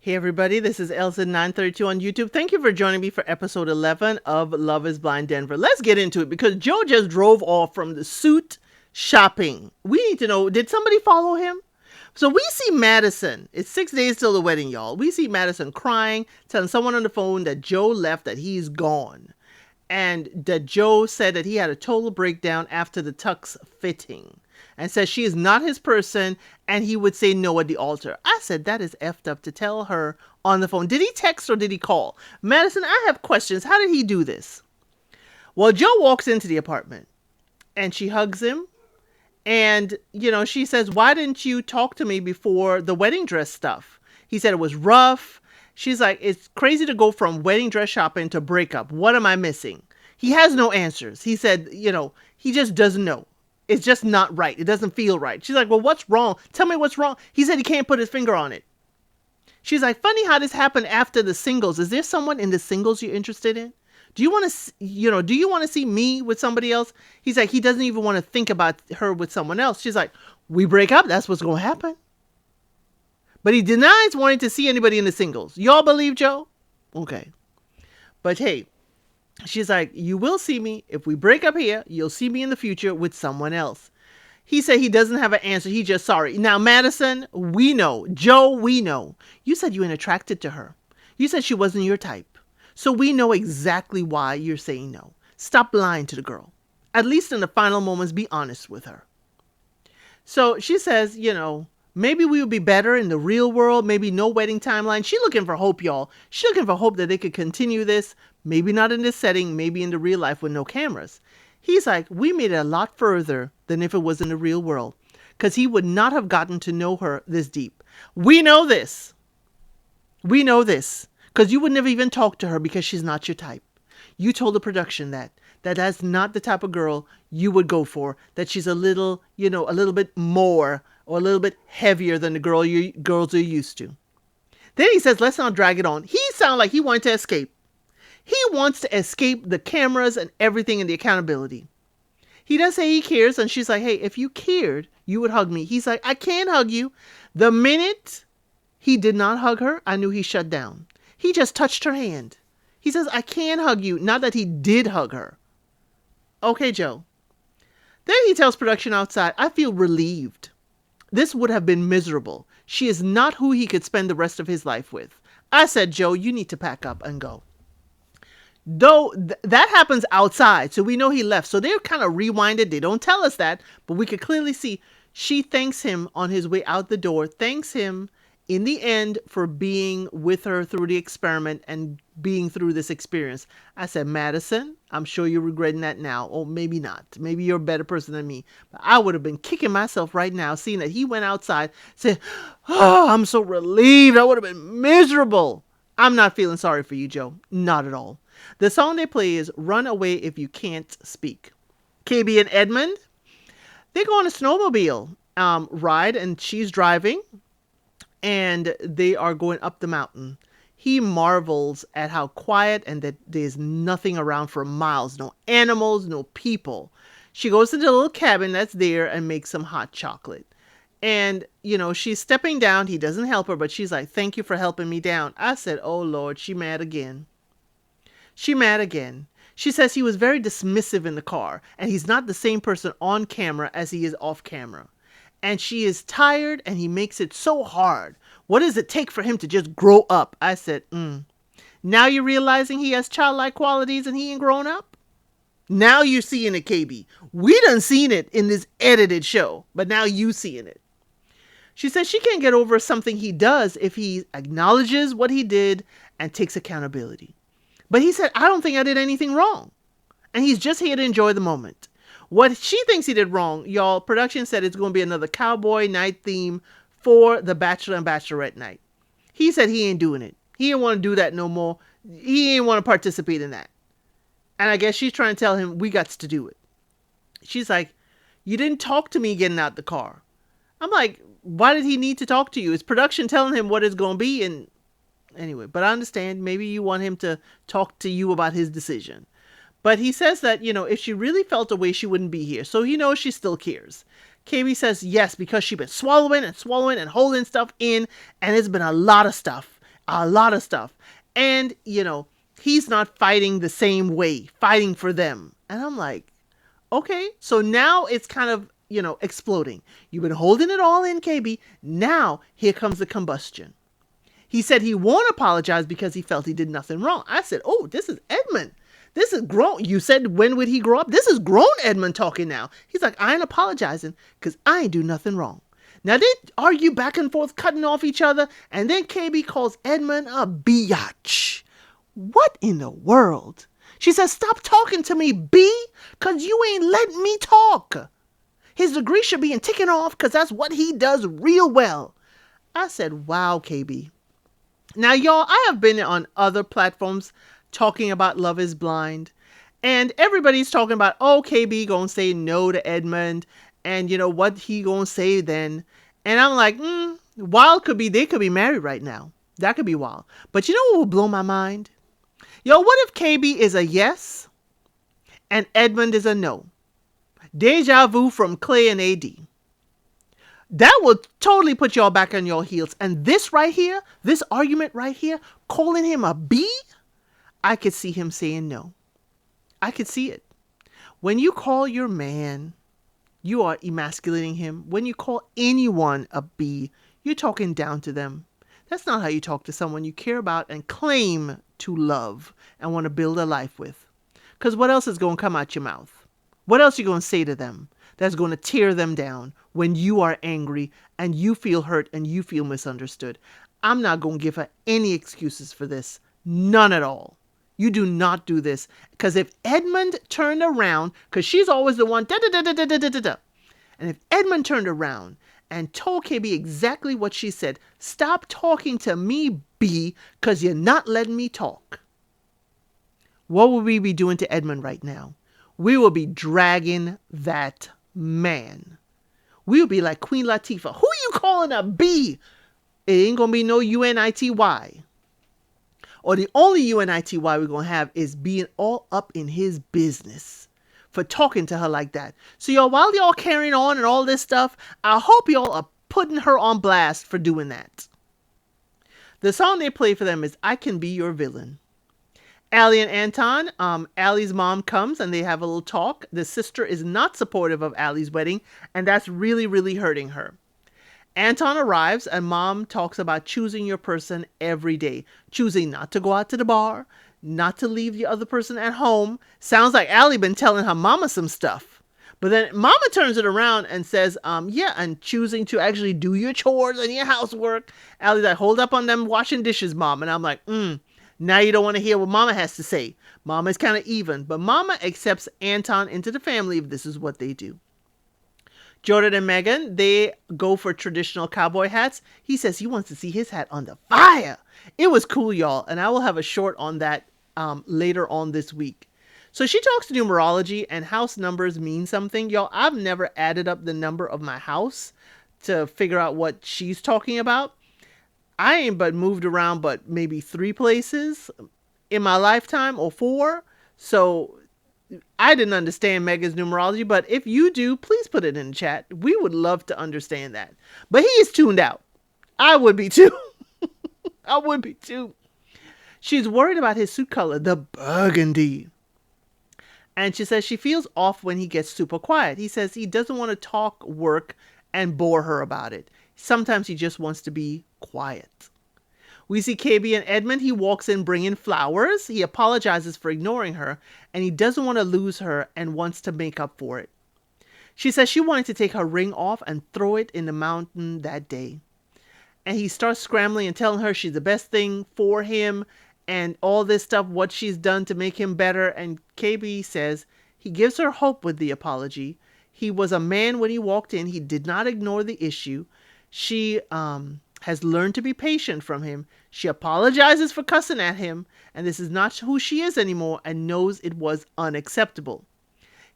Hey everybody, this is Elsa932 on YouTube. Thank you for joining me for episode 11 of Love is Blind Denver. Let's get into it because Joe just drove off from the suit shopping. We need to know, did somebody follow him? So we see Madison. It's 6 days till the wedding, y'all. We see Madison crying, telling someone on the phone that Joe left, that he's gone. And that Joe said that he had a total breakdown after the tux fitting and says she is not his person and he would say no at the altar. I said that is effed up to tell her on the phone. Did he text or did he call? Madison, I have questions. How did he do this? Well, Joe walks into the apartment and she hugs him and, she says, why didn't you talk to me before the wedding dress stuff? He said it was rough. She's like, it's crazy to go from wedding dress shopping to breakup. What am I missing? He has no answers. He said, he just doesn't know. It's just not right. It doesn't feel right. She's like, well, what's wrong? Tell me what's wrong. He said he can't put his finger on it. She's like, funny how this happened after the singles. Is there someone in the singles you're interested in? Do you want to, do you want to see me with somebody else? He's like, he doesn't even want to think about her with someone else. She's like, we break up. That's what's going to happen. But he denies wanting to see anybody in the singles. Y'all believe Joe? Okay. But hey, she's like, you will see me. If we break up here, you'll see me in the future with someone else. He said he doesn't have an answer. He just sorry. Now, Madison, we know. Joe, we know. You said you weren't attracted to her. You said she wasn't your type. So we know exactly why you're saying no. Stop lying to the girl. At least in the final moments, be honest with her. So she says, maybe we would be better in the real world. Maybe no wedding timeline. She's looking for hope, y'all. She's looking for hope that they could continue this. Maybe not in this setting. Maybe in the real life with no cameras. He's like, we made it a lot further than if it was in the real world. Because he would not have gotten to know her this deep. We know this. We know this. Because you would never even talk to her because she's not your type. You told the production that's not the type of girl you would go for. That she's a little, a little bit more or a little bit heavier than the girls are used to. Then he says, let's not drag it on. He sounds like he wanted to escape. He wants to escape the cameras and everything and the accountability. He does say he cares. And she's like, hey, if you cared, you would hug me. He's like, I can't hug you. The minute he did not hug her, I knew he shut down. He just touched her hand. He says, I can't hug you. Not that he did hug her. Okay, Joe. Then he tells production outside, I feel relieved. This would have been miserable. She is not who he could spend the rest of his life with. I said, Joe, you need to pack up and go. Though that happens outside, so we know he left. So they're kind of rewinded. They don't tell us that, but we could clearly see she thanks him on his way out the door, thanks him in the end for being with her through the experiment and being through this experience. I said, Madison, I'm sure you're regretting that now. Or maybe not. Maybe you're a better person than me. But I would have been kicking myself right now, seeing that he went outside, said, oh, I'm so relieved. I would have been miserable. I'm not feeling sorry for you, Joe. Not at all. The song they play is Run Away If You Can't Speak. KB and Edmund, they go on a snowmobile ride, and she's driving, and they are going up the mountain. He marvels at how quiet and that there's nothing around for miles. No animals, no people. She goes to the little cabin that's there and makes some hot chocolate. And, she's stepping down. He doesn't help her, but she's like, thank you for helping me down. I said, oh, Lord, she mad again. She mad again. She says he was very dismissive in the car, and he's not the same person on camera as he is off camera. And she is tired, and he makes it so hard. What does it take for him to just grow up? I said, Now you're realizing he has childlike qualities and he ain't grown up? Now you're seeing it, KB. We done seen it in this edited show, but now you seeing it. She says she can't get over something he does if he acknowledges what he did and takes accountability. But he said, I don't think I did anything wrong. And he's just here to enjoy the moment. What she thinks he did wrong, y'all, production said it's going to be another cowboy night theme for the Bachelor and Bachelorette night. He said he ain't doing it. He didn't want to do that no more. He didn't want to participate in that. And I guess she's trying to tell him, we got to do it. She's like, you didn't talk to me getting out the car. I'm like, why did he need to talk to you? Is production telling him what it's going to be? And anyway, but I understand. Maybe you want him to talk to you about his decision. But he says that, if she really felt a way, she wouldn't be here. So he knows she still cares. KB says yes, because she's been swallowing and holding stuff in. And it's been a lot of stuff. a lot of stuff. And, he's not fighting the same way, fighting for them. And I'm like, okay, so now it's kind of, exploding. You've been holding it all in, KB. Now here comes the combustion. He said he won't apologize because he felt he did nothing wrong. I said, oh, this is Edmund. This is grown. You said, when would he grow up? This is grown Edmund talking now. He's like, I ain't apologizing because I ain't do nothing wrong. Now they argue back and forth, cutting off each other. And then KB calls Edmund a biatch. What in the world? She says, stop talking to me, B, because you ain't letting me talk. His degree should be in ticking off because that's what he does real well. I said, wow, KB. Now, y'all, I have been on other platforms talking about Love is Blind. And everybody's talking about, oh, KB gonna say no to Edmund. And what he gonna say then? And I'm like, wild could be, they could be married right now. That could be wild. But you know what will blow my mind? Yo, what if KB is a yes and Edmund is a no? Deja vu from Clay and AD. That will totally put y'all back on your heels. And this right here, this argument right here, calling him a B, I could see him saying no. I could see it. When you call your man, you are emasculating him. When you call anyone a B, you're talking down to them. That's not how you talk to someone you care about and claim to love and want to build a life with. Because what else is going to come out your mouth? What else are you going to say to them that's going to tear them down when you are angry and you feel hurt and you feel misunderstood? I'm not going to give her any excuses for this. None at all. You do not do this. Because if Edmund turned around, because she's always the one, da-da-da-da-da-da-da-da. And if Edmund turned around and told KB exactly what she said, stop talking to me, B, because you're not letting me talk. What would we be doing to Edmund right now? We will be dragging that man. We will be like Queen Latifah. Who you calling a B? It ain't going to be no UNITY. Or the only UNITY we're going to have is being all up in his business for talking to her like that. So y'all, while y'all carrying on and all this stuff, I hope y'all are putting her on blast for doing that. The song they play for them is I Can Be Your Villain. Allie and Anton, Allie's mom comes and they have a little talk. The sister is not supportive of Allie's wedding, and that's really, really hurting her. Anton arrives and mom talks about choosing your person every day. Choosing not to go out to the bar, not to leave the other person at home. Sounds like Allie been telling her mama some stuff. But then mama turns it around and says, yeah, and choosing to actually do your chores and your housework. Allie's like, hold up on them washing dishes, mom. And I'm like, now you don't want to hear what mama has to say. Mama is kind of even, but mama accepts Anton into the family if this is what they do. Jordan and Megan, they go for traditional cowboy hats. He says he wants to see his hat under fire. It was cool, y'all. And I will have a short on that later on this week. So she talks to numerology and house numbers mean something. Y'all, I've never added up the number of my house to figure out what she's talking about. I ain't but moved around but maybe 3 places in my lifetime or 4. So I didn't understand Megan's numerology, but if you do, please put it in the chat. We would love to understand that. But he is tuned out. I would be too. I would be too. She's worried about his suit color, the burgundy. And she says she feels off when he gets super quiet. He says he doesn't want to talk work and bore her about it. Sometimes he just wants to be quiet. We see KB and Edmund. He walks in bringing flowers. He apologizes for ignoring her, and he doesn't want to lose her and wants to make up for it. She says she wanted to take her ring off and throw it in the mountain that day. And he starts scrambling and telling her she's the best thing for him and all this stuff, what she's done to make him better. And KB says he gives her hope with the apology. He was a man when he walked in. He did not ignore the issue. She has learned to be patient from him. She apologizes for cussing at him, and this is not who she is anymore, and knows it was unacceptable.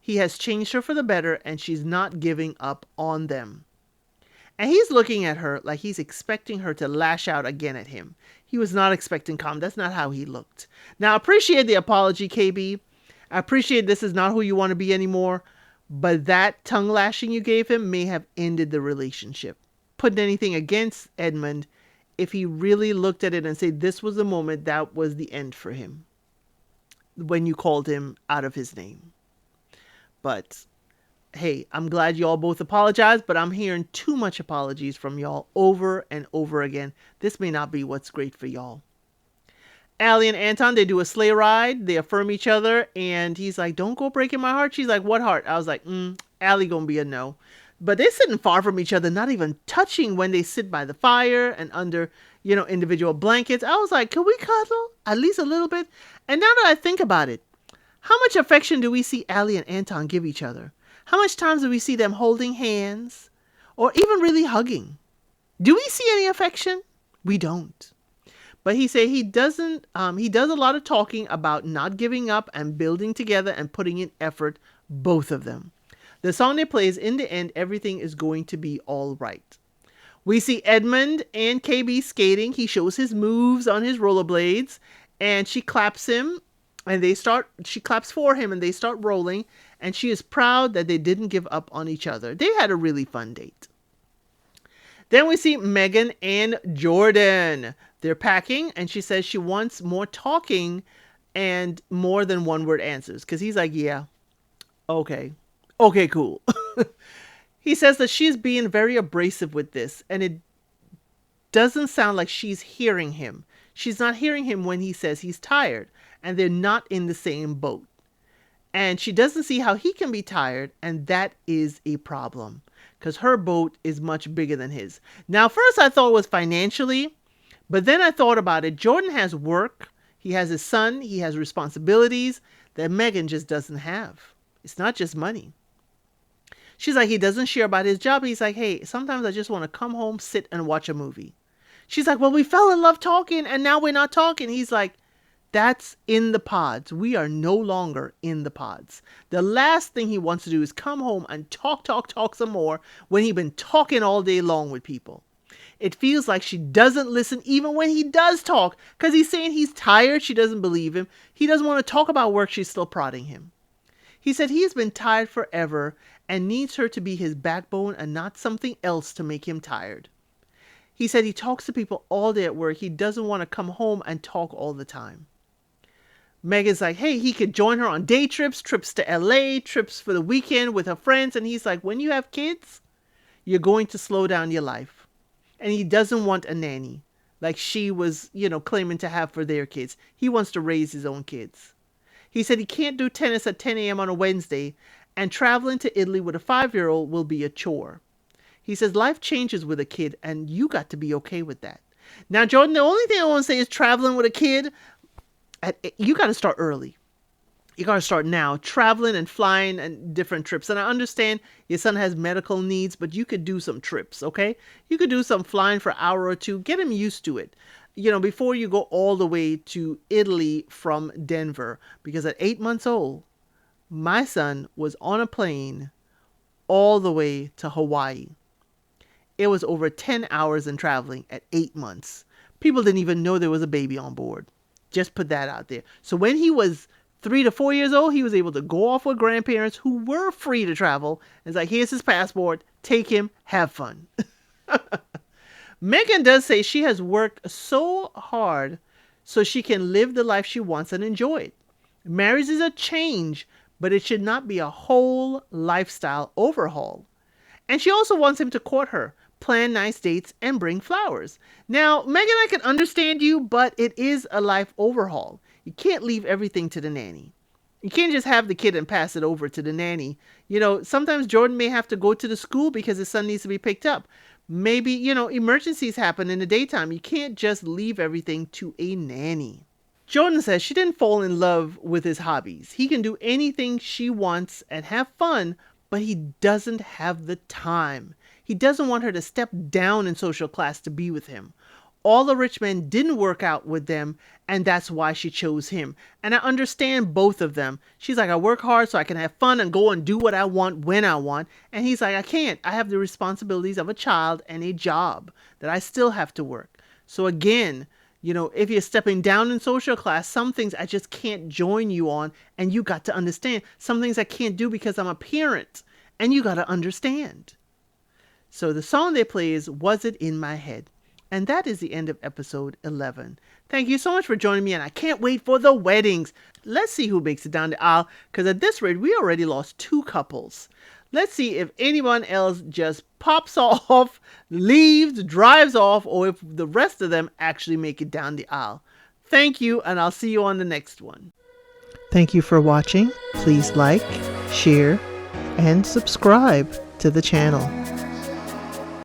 He has changed her for the better, and she's not giving up on them. And he's looking at her like he's expecting her to lash out again at him. He was not expecting calm. That's not how he looked. Now, I appreciate the apology, KB. I appreciate this is not who you want to be anymore, but that tongue lashing you gave him may have ended the relationship. Putting anything against Edmund if he really looked at it and said this was the moment that was the end for him when you called him out of his name. But hey, I'm glad y'all both apologized, but I'm hearing too much apologies from y'all over and over again. This may not be what's great for y'all. Allie and Anton, they do a sleigh ride. They affirm each other. And he's like, don't go breaking my heart. She's like, what heart? I was like, Allie gonna be a no. But they're sitting far from each other, not even touching when they sit by the fire and under, individual blankets. I was like, can we cuddle? At least a little bit? And now that I think about it, how much affection do we see Allie and Anton give each other? How much times do we see them holding hands or even really hugging? Do we see any affection? We don't. But he said he doesn't, he does a lot of talking about not giving up and building together and putting in effort, both of them. The song they play is in the end, everything is going to be all right. We see Edmund and KB skating. He shows his moves on his rollerblades and she claps him and she claps for him and they start rolling. And she is proud that they didn't give up on each other. They had a really fun date. Then we see Megan and Jordan. They're packing and she says she wants more talking and more than one word answers. Because he's like, yeah, okay, cool. He says that she's being very abrasive with this and it doesn't sound like she's hearing him. She's not hearing him when he says he's tired and they're not in the same boat. And she doesn't see how he can be tired, and that is a problem because her boat is much bigger than his. Now, first I thought it was financially, but then I thought about it. Jordan has work, he has his son, he has responsibilities that Megan just doesn't have. It's not just money. She's like, he doesn't share about his job. He's like, hey, sometimes I just want to come home, sit and watch a movie. She's like, well, we fell in love talking and now we're not talking. He's like, that's in the pods. We are no longer in the pods. The last thing he wants to do is come home and talk some more when he's been talking all day long with people. It feels like she doesn't listen even when he does talk because he's saying he's tired. She doesn't believe him. He doesn't want to talk about work. She's still prodding him. He said he's been tired forever and needs her to be his backbone and not something else to make him tired. He said he talks to people all day at work. He doesn't want to come home and talk all the time. Megan's like, hey, he could join her on day trips to LA, trips for the weekend with her friends. And he's like, when you have kids, you're going to slow down your life. And he doesn't want a nanny like she was, claiming to have for their kids. He wants to raise his own kids. He said he can't do tennis at 10 a.m. on a Wednesday and traveling to Italy with a 5-year-old will be a chore. He says life changes with a kid and you got to be okay with that. Now, Jordan, the only thing I want to say is traveling with a kid, you got to start early. You got to start now, traveling and flying and different trips. And I understand your son has medical needs, but you could do some trips, okay? You could do some flying for an hour or two. Get him used to it, before you go all the way to Italy from Denver. Because at 8 months old, my son was on a plane all the way to Hawaii. It was over 10 hours in traveling at 8 months. People didn't even know there was a baby on board. Just put that out there. So when he was 3 to 4 years old, he was able to go off with grandparents who were free to travel. It's like, here's his passport. Take him. Have fun. Megan does say she has worked so hard so she can live the life she wants and enjoy it. Marriage is a change, but it should not be a whole lifestyle overhaul. And she also wants him to court her, plan nice dates, and bring flowers. Now, Megan, I can understand you, but it is a life overhaul. You can't leave everything to the nanny. You can't just have the kid and pass it over to the nanny. Sometimes Jordan may have to go to the school because his son needs to be picked up. Maybe, emergencies happen in the daytime. You can't just leave everything to a nanny. Jordan says she didn't fall in love with his hobbies. He can do anything she wants and have fun, but he doesn't have the time. He doesn't want her to step down in social class to be with him. All the rich men didn't work out with them, and that's why she chose him. And I understand both of them. She's like, I work hard so I can have fun and go and do what I want when I want. And he's like, I can't. I have the responsibilities of a child and a job that I still have to work. So again, if you're stepping down in social class, some things I just can't join you on. And you got to understand. Some things I can't do because I'm a parent. And you got to understand. So the song they play is Was It In My Head? And that is the end of episode 11. Thank you so much for joining me, and I can't wait for the weddings. Let's see who makes it down the aisle, because at this rate, we already lost 2 couples. Let's see if anyone else just pops off, leaves, drives off, or if the rest of them actually make it down the aisle. Thank you, and I'll see you on the next one. Thank you for watching. Please like, share, and subscribe to the channel.